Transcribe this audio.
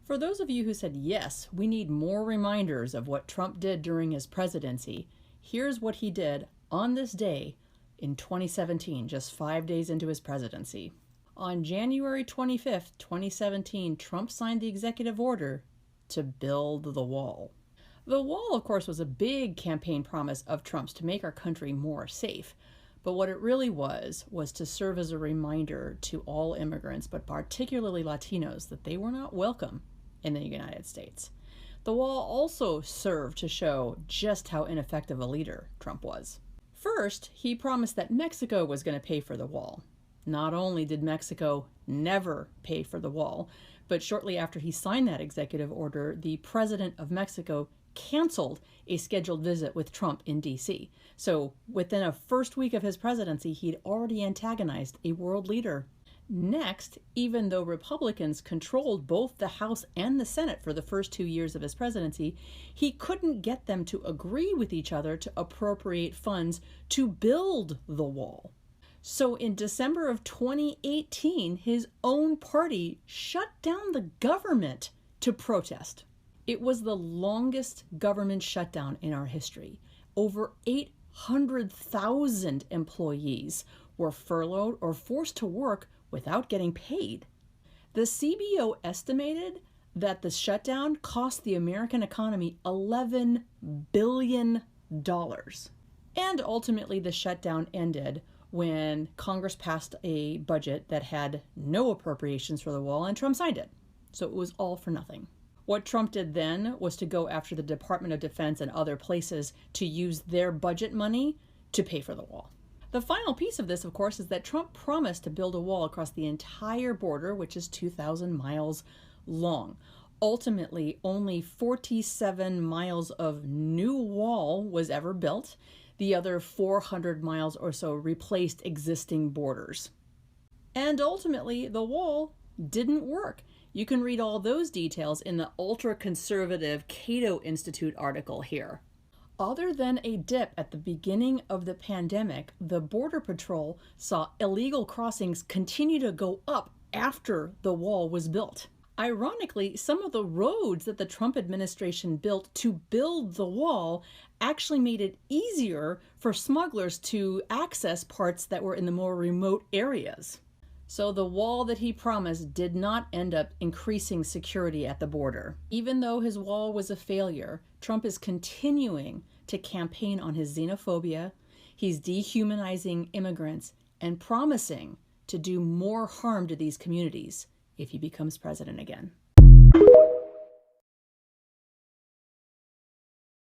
For those of you who said, yes, we need more reminders of what Trump did during his presidency, here's what he did on this day in 2017, just 5 days into his presidency. On January 25th, 2017, Trump signed the executive order to build the wall. The wall, of course, was a big campaign promise of Trump's to make our country more safe. But what it really was to serve as a reminder to all immigrants, but particularly Latinos, that they were not welcome in the United States. The wall also served to show just how ineffective a leader Trump was. First, he promised that Mexico was going to pay for the wall. Not only did Mexico never pay for the wall, but shortly after he signed that executive order, the president of Mexico canceled a scheduled visit with Trump in D.C. So within a first week of his presidency, he'd already antagonized a world leader. Next, even though Republicans controlled both the House and the Senate for the first 2 years of his presidency, he couldn't get them to agree with each other to appropriate funds to build the wall. So in December of 2018, his own party shut down the government to protest. It was the longest government shutdown in our history. Over 800,000 employees were furloughed or forced to work without getting paid. The CBO estimated that the shutdown cost the American economy $11 billion. And ultimately, the shutdown ended when Congress passed a budget that had no appropriations for the wall, and Trump signed it. So it was all for nothing. What Trump did then was to go after the Department of Defense and other places to use their budget money to pay for the wall. The final piece of this, of course, is that Trump promised to build a wall across the entire border, which is 2,000 miles long. Ultimately, only 47 miles of new wall was ever built. The other 400 miles or so replaced existing borders. And ultimately, the wall didn't work. You can read all those details in the ultra-conservative Cato Institute article here. Other than a dip at the beginning of the pandemic, the Border Patrol saw illegal crossings continue to go up after the wall was built. Ironically, some of the roads that the Trump administration built to build the wall actually made it easier for smugglers to access parts that were in the more remote areas. So the wall that he promised did not end up increasing security at the border. Even though his wall was a failure, Trump is continuing to campaign on his xenophobia. He's dehumanizing immigrants and promising to do more harm to these communities if he becomes president again.